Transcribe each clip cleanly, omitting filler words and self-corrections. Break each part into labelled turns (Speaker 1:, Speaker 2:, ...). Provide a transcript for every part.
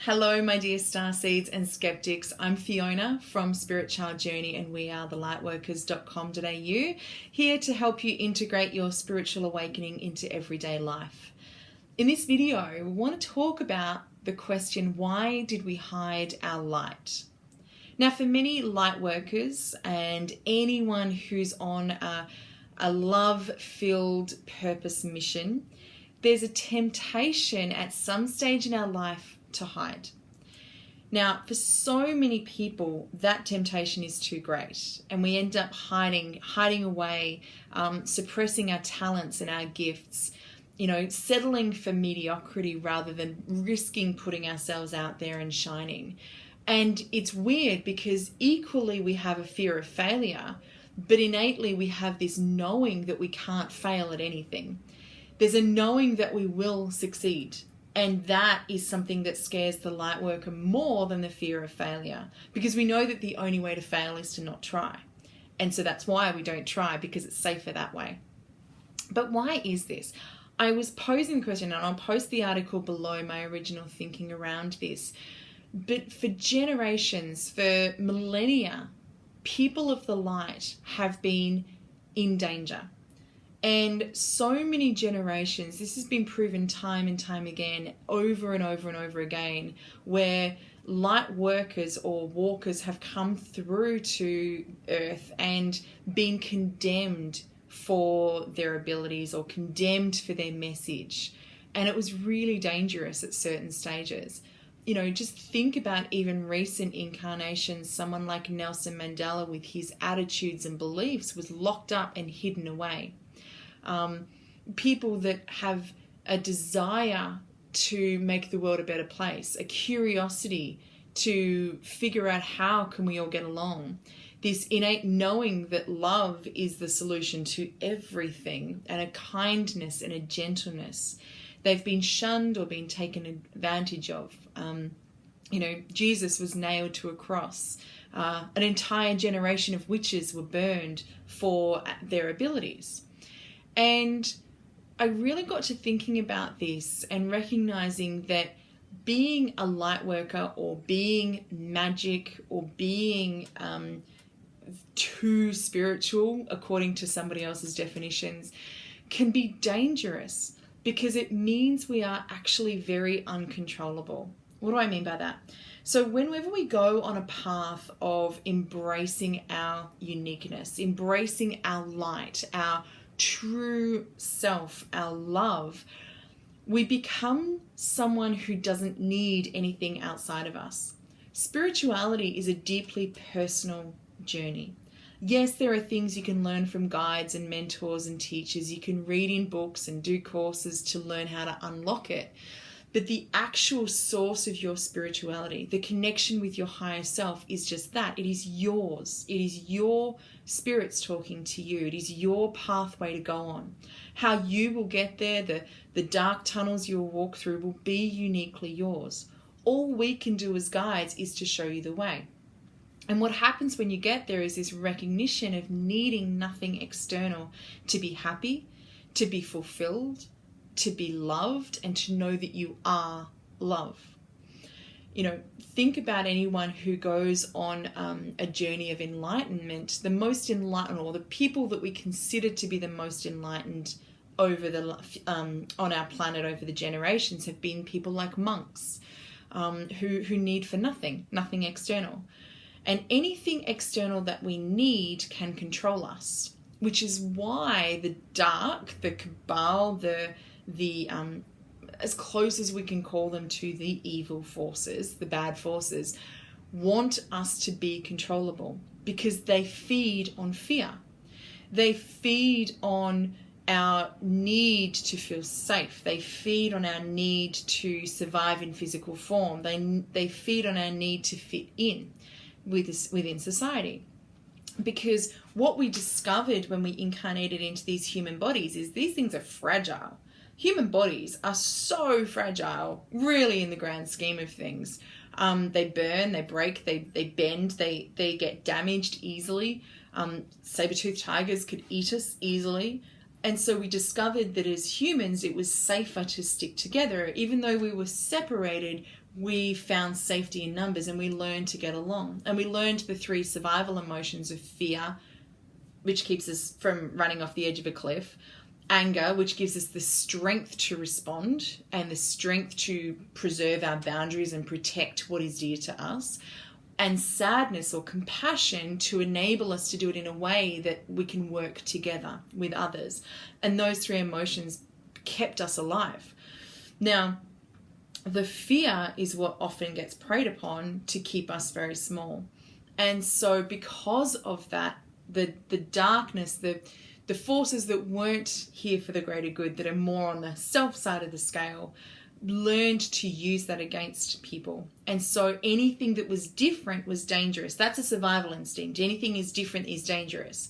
Speaker 1: Hello, my dear starseeds and skeptics. I'm Fiona from SpiritChildJourney, and we are thelightworkers.com.au, here to help you integrate your spiritual awakening into everyday life. In this video, we want to talk about the question, why did we hide our light? Now, for many light workers and anyone who's on a love-filled purpose mission, there's a temptation at some stage in our life to hide. Now, for so many people, that temptation is too great, and we end up hiding away, suppressing our talents and our gifts, settling for mediocrity rather than risking putting ourselves out there and shining. And it's weird because equally we have a fear of failure, but innately we have this knowing that we can't fail at anything. There's a knowing that we will succeed. And that is something that scares the light worker more than the fear of failure, because we know that the only way to fail is to not try. And so that's why we don't try, because it's safer that way. But why is this? I was posing the question, and I'll post the article below, my original thinking around this. But for generations, for millennia, people of the light have been in danger. And so many generations, this has been proven time and time again, over and over and over again, where light workers or walkers have come through to Earth and been condemned for their abilities or condemned for their message. And it was really dangerous at certain stages. Just think about even recent incarnations. Someone like Nelson Mandela, with his attitudes and beliefs, was locked up and hidden away. People that have a desire to make the world a better place, a curiosity to figure out how can we all get along, this innate knowing that love is the solution to everything, and a kindness and a gentleness. They've been shunned or been taken advantage of. Jesus was nailed to a cross. An entire generation of witches were burned for their abilities. And I really got to thinking about this and recognizing that being a light worker or being magic or being too spiritual, according to somebody else's definitions, can be dangerous because it means we are actually very uncontrollable. What do I mean by that? So whenever we go on a path of embracing our uniqueness, embracing our light, our true self, our love, we become someone who doesn't need anything outside of us. Spirituality is a deeply personal journey. Yes, there are things you can learn from guides and mentors and teachers. You can read in books and do courses to learn how to unlock it. But the actual source of your spirituality, the connection with your higher self, is just that. It is yours. It is your spirits talking to you. It is your pathway to go on. How you will get there, the dark tunnels you will walk through, will be uniquely yours. All we can do as guides is to show you the way. And what happens when you get there is this recognition of needing nothing external to be happy, to be fulfilled, to be loved, and to know that you are love. Think about anyone who goes on a journey of enlightenment. The most enlightened, or the people that we consider to be the most enlightened on our planet over the generations, have been people like monks, who need for nothing external. And anything external that we need can control us, which is why the dark, the cabal, the as close as we can call them to the evil forces, the bad forces, want us to be controllable, because they feed on fear. They feed on our need to feel safe. They feed on our need to survive in physical form. They feed on our need to fit in within society. Because what we discovered when we incarnated into these human bodies is these things are fragile. Human bodies are so fragile, really, in the grand scheme of things. They burn, they break, they bend, they get damaged easily. Saber-toothed tigers could eat us easily. And so we discovered that as humans, it was safer to stick together. Even though we were separated, we found safety in numbers, and we learned to get along. And we learned the 3 survival emotions of fear, which keeps us from running off the edge of a cliff; anger, which gives us the strength to respond and the strength to preserve our boundaries and protect what is dear to us; and sadness or compassion, to enable us to do it in a way that we can work together with others. And those 3 emotions kept us alive. Now, the fear is what often gets preyed upon to keep us very small. And so because of that, the darkness, the forces that weren't here for the greater good, that are more on the self side of the scale, learned to use that against people. And so anything that was different was dangerous. That's a survival instinct. Anything is different is dangerous.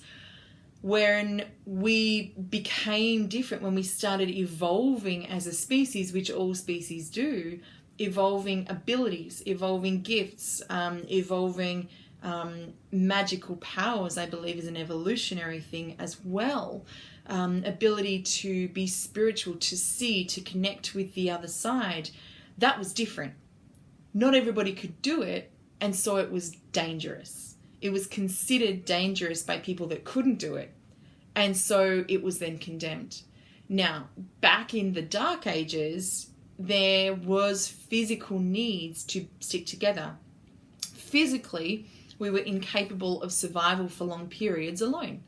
Speaker 1: When we became different, when we started evolving as a species, which all species do, evolving abilities, evolving gifts, evolving magical powers, I believe is an evolutionary thing as well. Ability to be spiritual, to see, to connect with the other side, that was different. Not everybody could do it, and so it was dangerous. It was considered dangerous by people that couldn't do it, and so it was then condemned. Now, back in the Dark Ages, there was physical needs to stick together. Physically, we were incapable of survival for long periods alone.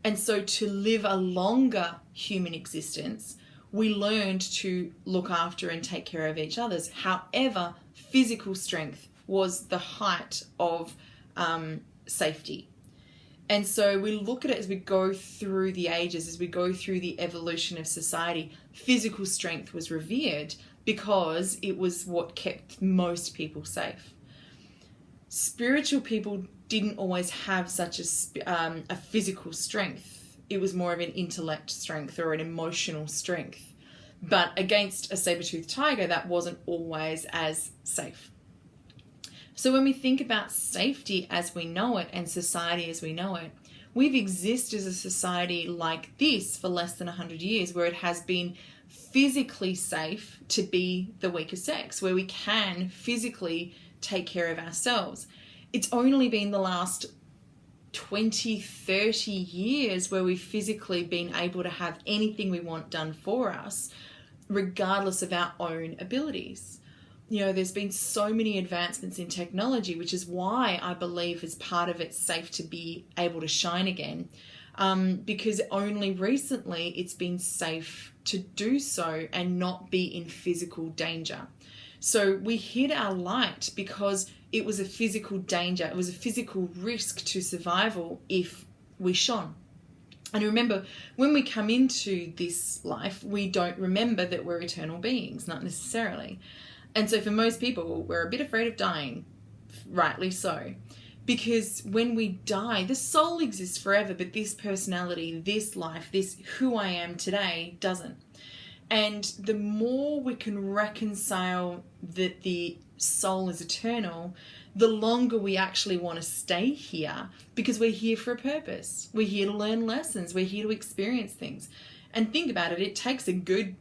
Speaker 1: And so to live a longer human existence, we learned to look after and take care of each other. However, physical strength was the height of safety. And so we look at it as we go through the ages, as we go through the evolution of society. Physical strength was revered because it was what kept most people safe. Spiritual people didn't always have such a physical strength. It was more of an intellect strength or an emotional strength. But against a saber-toothed tiger, that wasn't always as safe. So when we think about safety as we know it and society as we know it, we've existed as a society like this for less than 100 years, where it has been physically safe to be the weaker sex, where we can physically take care of ourselves. It's only been the last 20, 30 years where we've physically been able to have anything we want done for us, regardless of our own abilities. You know, there's been so many advancements in technology, which is why I believe as part of it's safe to be able to shine again, because only recently it's been safe to do so and not be in physical danger. So we hid our light because it was a physical danger. It was a physical risk to survival if we shone. And remember, when we come into this life, we don't remember that we're eternal beings, not necessarily. And so for most people, we're a bit afraid of dying, rightly so. Because when we die, the soul exists forever, but this personality, this life, this who I am today doesn't. And the more we can reconcile that the soul is eternal, the longer we actually want to stay here, because we're here for a purpose. We're here to learn lessons. We're here to experience things. And think about it, it takes a good,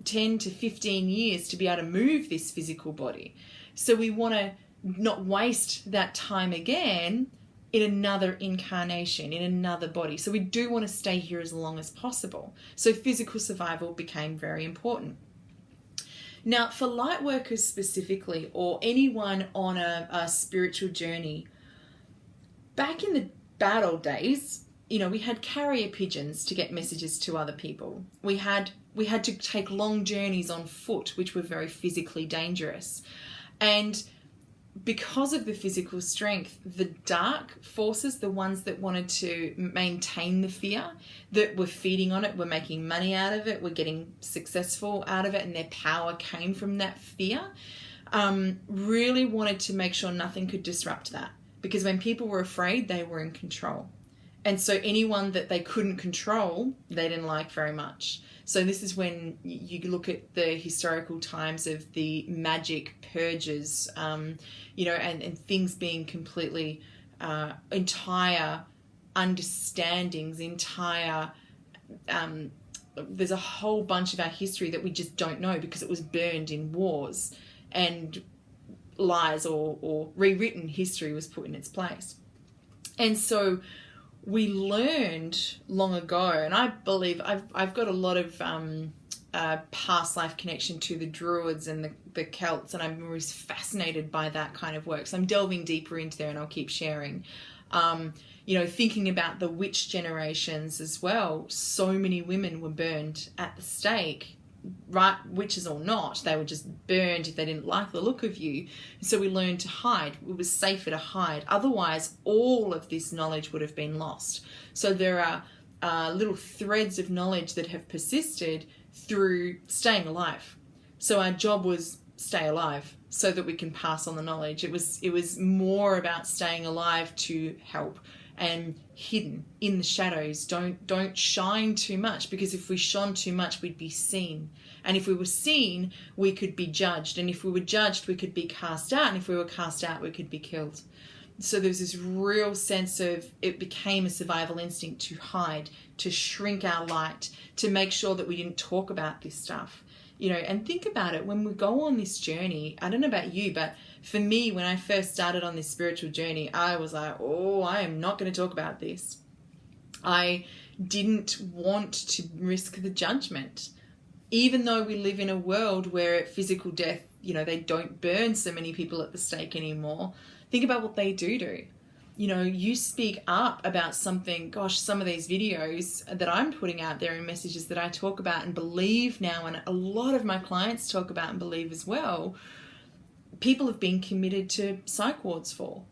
Speaker 1: 10 to 15 years to be able to move this physical body. So we want to not waste that time again in another incarnation, in another body. So we do want to stay here as long as possible. So physical survival became very important. Now, for light workers specifically, or anyone on a spiritual journey, back in the bad old days, we had carrier pigeons to get messages to other people. We had to take long journeys on foot, which were very physically dangerous. And because of the physical strength, the dark forces, the ones that wanted to maintain the fear, that were feeding on it, were making money out of it, were getting successful out of it, and their power came from that fear, really wanted to make sure nothing could disrupt that. Because when people were afraid, they were in control. And so anyone that they couldn't control, they didn't like very much. So this is when you look at the historical times of the magic purges, and things being completely, entire understandings, there's a whole bunch of our history that we just don't know because it was burned in wars. and lies or rewritten history was put in its place. And so we learned long ago, and I believe I've got a lot of past life connection to the Druids and the Celts, and I'm always fascinated by that kind of work. So I'm delving deeper into there, and I'll keep sharing. Thinking about the witch generations as well, so many women were burned at the stake, right? Witches or not, they were just burned if they didn't like the look of you. So we learned to hide. It was safer to hide. Otherwise, all of this knowledge would have been lost. So there are little threads of knowledge that have persisted through staying alive. So our job was stay alive so that we can pass on the knowledge. It was more about staying alive to help, and hidden in the shadows. Don't shine too much, because if we shone too much, we'd be seen. And if we were seen, we could be judged. And if we were judged, we could be cast out. And if we were cast out, we could be killed. So there's this real sense of, it became a survival instinct to hide, to shrink our light, to make sure that we didn't talk about this stuff. And think about it, when we go on this journey, I don't know about you, but for me, when I first started on this spiritual journey, I was like, I am not going to talk about this. I didn't want to risk the judgment. Even though we live in a world where physical death, they don't burn so many people at the stake anymore. Think about what they do. You speak up about something. Gosh, some of these videos that I'm putting out there and messages that I talk about and believe now, and a lot of my clients talk about and believe as well, people have been committed to psych wards for.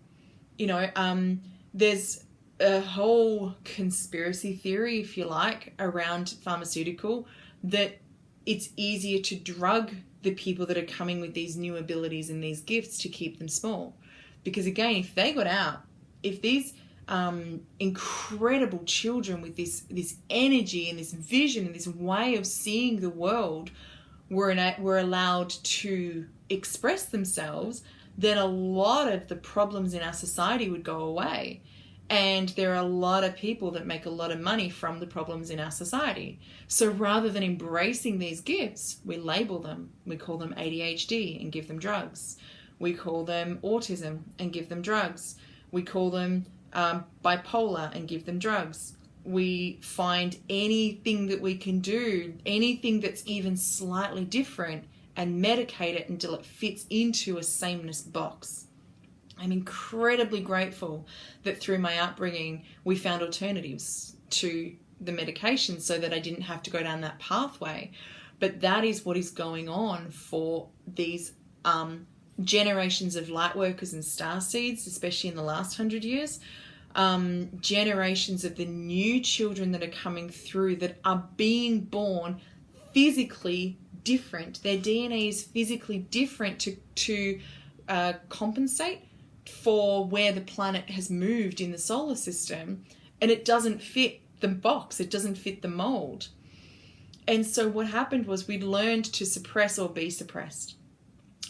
Speaker 1: There's a whole conspiracy theory, if you like, around pharmaceutical, that it's easier to drug the people that are coming with these new abilities and these gifts to keep them small. Because again, if they got out, if these incredible children with this energy and this vision and this way of seeing the world were allowed to express themselves, then a lot of the problems in our society would go away. And there are a lot of people that make a lot of money from the problems in our society. So rather than embracing these gifts, we label them. We call them ADHD and give them drugs. We call them autism and give them drugs. We call them bipolar and give them drugs. We find anything that we can do, anything that's even slightly different, and medicate it until it fits into a sameness box. I'm incredibly grateful that through my upbringing, we found alternatives to the medication so that I didn't have to go down that pathway. But that is what is going on for these generations of light workers and star seeds, especially in the last 100 years. Generations of the new children that are coming through that are being born physically different. Their DNA is physically different to compensate for where the planet has moved in the solar system, and it doesn't fit the box, it doesn't fit the mold. And so what happened was we'd learned to suppress or be suppressed.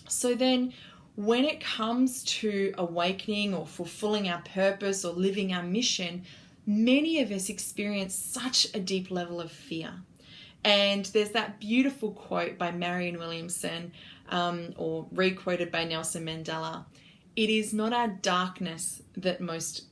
Speaker 1: So then when it comes to awakening or fulfilling our purpose or living our mission, many of us experience such a deep level of fear. And there's that beautiful quote by Marianne Williamson, or re-quoted by Nelson Mandela. It is not our darkness that most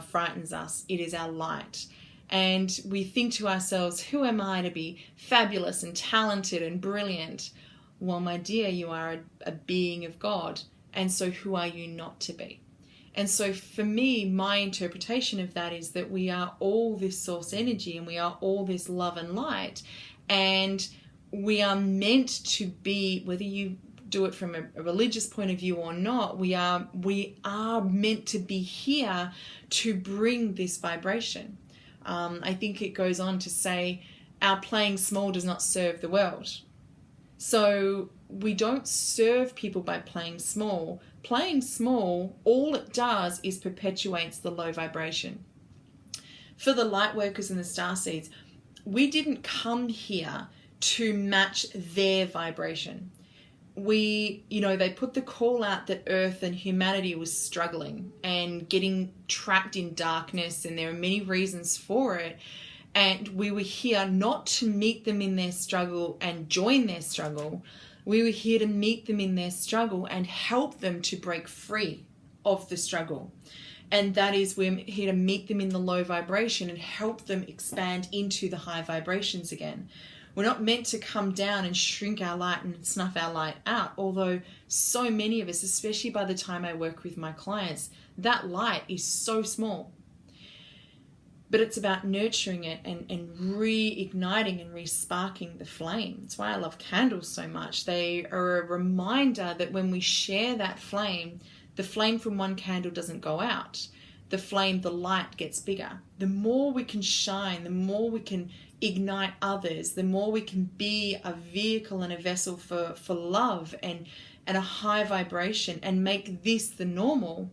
Speaker 1: frightens us, it is our light. And we think to ourselves, who am I to be fabulous and talented and brilliant? Well, my dear, you are a being of God. And so who are you not to be? And so for me, my interpretation of that is that we are all this source energy and we are all this love and light. And we are meant to be, whether you do it from a religious point of view or not, we are meant to be here to bring this vibration. I think it goes on to say, our playing small does not serve the world. So we don't serve people by playing small. Playing small, all it does is perpetuates the low vibration. For the light workers and the starseeds, we didn't come here to match their vibration. They put the call out that Earth and humanity was struggling and getting trapped in darkness, and there are many reasons for it. And we were here not to meet them in their struggle and join their struggle, We were here to meet them in their struggle and help them to break free of the struggle. And that is, we're here to meet them in the low vibration and help them expand into the high vibrations again. We're not meant to come down and shrink our light and snuff our light out, although so many of us, especially by the time I work with my clients, that light is so small. But it's about nurturing it and reigniting and re-sparking the flame. That's why I love candles so much. They are a reminder that when we share that flame, the flame from one candle doesn't go out. The flame, the light gets bigger. The more we can shine, the more we can ignite others, the more we can be a vehicle and a vessel for love and a high vibration and make this the normal,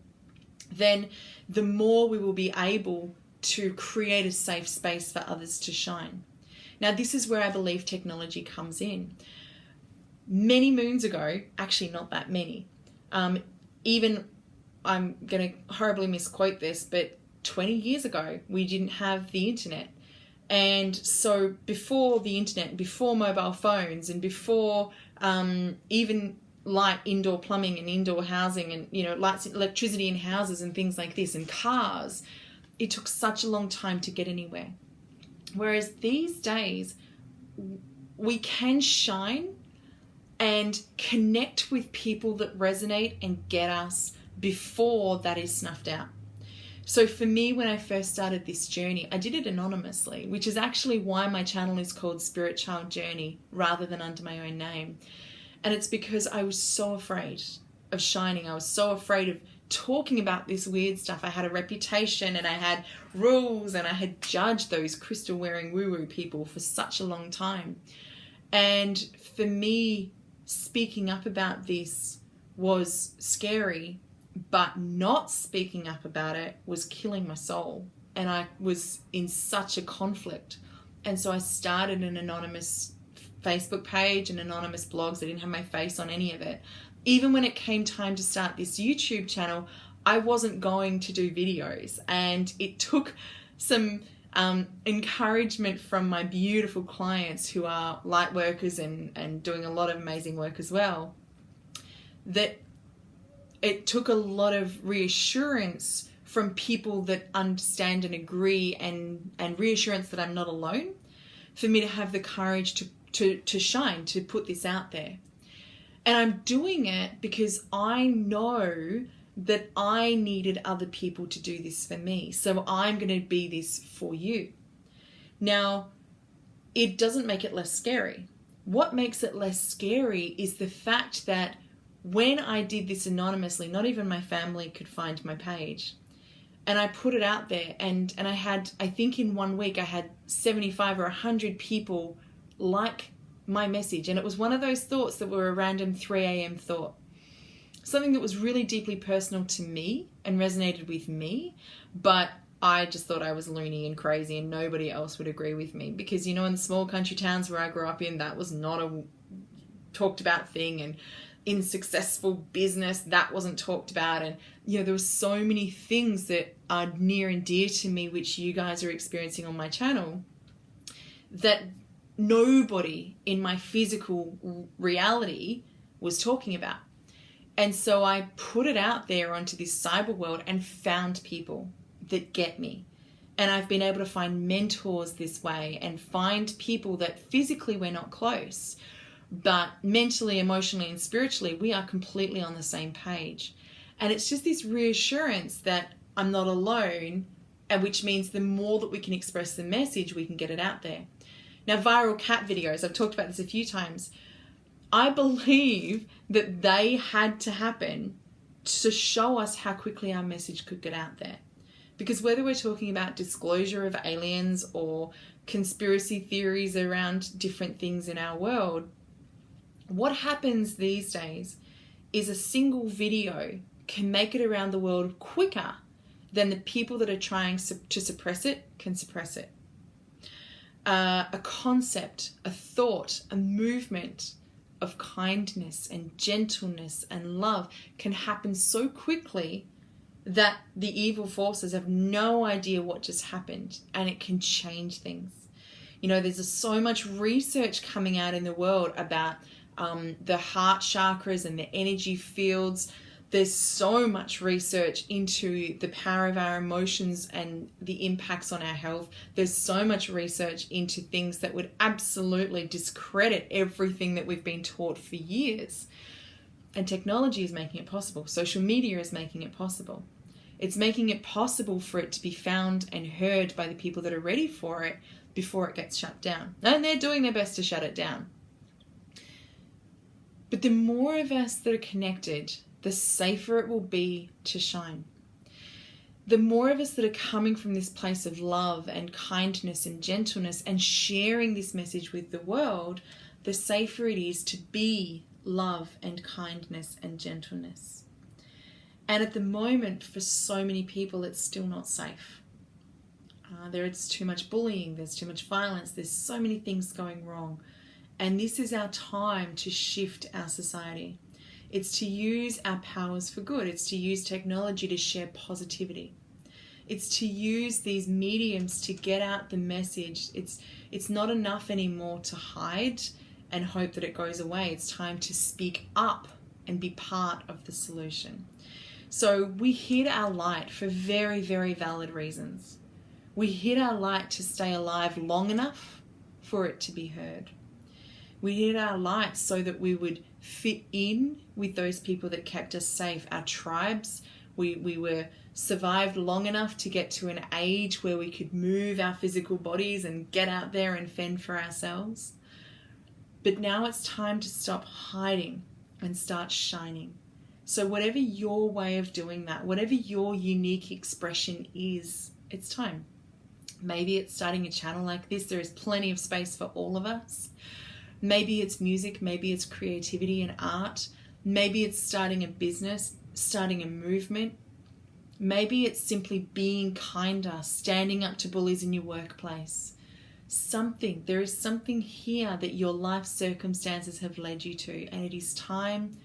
Speaker 1: then the more we will be able to create a safe space for others to shine. Now, this is where I believe technology comes in. Many moons ago, actually not that many, even, I'm going to horribly misquote this, but 20 years ago, we didn't have the internet. And so before the internet, before mobile phones, and before even light indoor plumbing and indoor housing and, lights, electricity in houses and things like this and cars, it took such a long time to get anywhere. Whereas these days, we can shine and connect with people that resonate and get us before that is snuffed out. So for me, when I first started this journey, I did it anonymously, which is actually why my channel is called SpiritChildJourney rather than under my own name. And it's because I was so afraid of shining. I was so afraid of talking about this weird stuff. I had a reputation and I had rules and I had judged those crystal wearing woo-woo people for such a long time. And for me, speaking up about this was scary, but not speaking up about it was killing my soul. And I was in such a conflict. And so I started an anonymous Facebook page and anonymous blogs. I didn't have my face on any of it. Even when it came time to start this YouTube channel, I wasn't going to do videos. And it took some encouragement from my beautiful clients who are light workers and doing a lot of amazing work as well, that it took a lot of reassurance from people that understand and agree and reassurance that I'm not alone for me to have the courage to shine, to put this out there. And I'm doing it because I know that I needed other people to do this for me. So I'm going to be this for you. Now, it doesn't make it less scary. What makes it less scary is the fact that when I did this anonymously, not even my family could find my page. And I put it out there and I had, I think in 1 week, I had 75 or 100 people like my message. And it was one of those thoughts that were a random 3 a.m. thought. Something that was really deeply personal to me and resonated with me, but I just thought I was loony and crazy and nobody else would agree with me. Because, in the small country towns where I grew up in, that was not a talked about thing. And in successful business, that wasn't talked about. And, there were so many things that are near and dear to me, which you guys are experiencing on my channel, that nobody in my physical reality was talking about. And so I put it out there onto this cyber world and found people that get me. And I've been able to find mentors this way and find people that physically we're not close, but mentally, emotionally, and spiritually, we are completely on the same page. And it's just this reassurance that I'm not alone, and which means the more that we can express the message, we can get it out there. Now, viral cat videos, I've talked about this a few times. I believe that they had to happen to show us how quickly our message could get out there. Because whether we're talking about disclosure of aliens or conspiracy theories around different things in our world, what happens these days is a single video can make it around the world quicker than the people that are trying to suppress it can suppress it. A concept, a thought, a movement of kindness and gentleness and love can happen so quickly that the evil forces have no idea what just happened, and it can change things. There's so much research coming out in the world about the heart chakras and the energy fields. There's so much research into the power of our emotions and the impacts on our health. There's so much research into things that would absolutely discredit everything that we've been taught for years. And technology is making it possible. Social media is making it possible. It's making it possible for it to be found and heard by the people that are ready for it before it gets shut down. And they're doing their best to shut it down. But the more of us that are connected, the safer it will be to shine. The more of us that are coming from this place of love and kindness and gentleness and sharing this message with the world, the safer it is to be love and kindness and gentleness. And at the moment, for so many people, it's still not safe. There's too much bullying, there's too much violence, there's so many things going wrong. And this is our time to shift our society. It's to use our powers for good. It's to use technology to share positivity. It's to use these mediums to get out the message. It's not enough anymore to hide and hope that it goes away. It's time to speak up and be part of the solution. So we hid our light for very, very valid reasons. We hid our light to stay alive long enough for it to be heard. We hid our light so that we would fit in with those people that kept us safe, our tribes. We were survived long enough to get to an age where we could move our physical bodies and get out there and fend for ourselves. But now it's time to stop hiding and start shining. So whatever your way of doing that, whatever your unique expression is, it's time. Maybe it's starting a channel like this. There is plenty of space for all of us. Maybe it's music, maybe it's creativity and art. Maybe it's starting a business, starting a movement. Maybe it's simply being kinder, standing up to bullies in your workplace. There is something here that your life circumstances have led you to, and it is time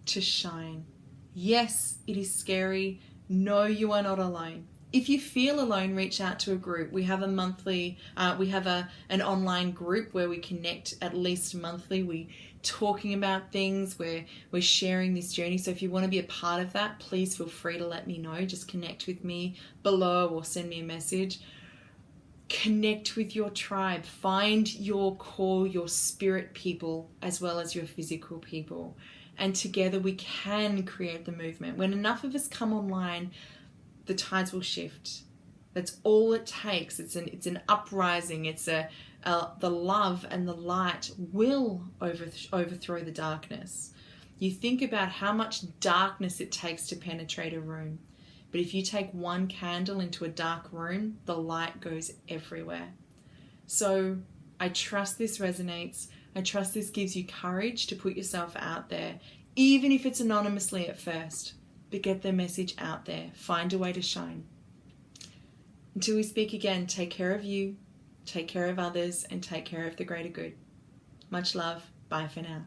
Speaker 1: to shine. Yes, it is scary. No, you are not alone. If you feel alone, reach out to a group. We have an online group where we connect at least monthly. We're talking about things, we're sharing this journey. So if you want to be a part of that, please feel free to let me know. Just connect with me below or send me a message. Connect with your tribe. Find your core, your spirit people, as well as your physical people. And together we can create the movement. When enough of us come online, the tides will shift. That's all it takes. It's an uprising. It's the love and the light will overthrow the darkness. You think about how much darkness it takes to penetrate a room. But if you take one candle into a dark room, the light goes everywhere. So I trust this resonates. I trust this gives you courage to put yourself out there, even if it's anonymously at first. But get the message out there. Find a way to shine. Until we speak again, take care of you, take care of others, and take care of the greater good. Much love. Bye for now.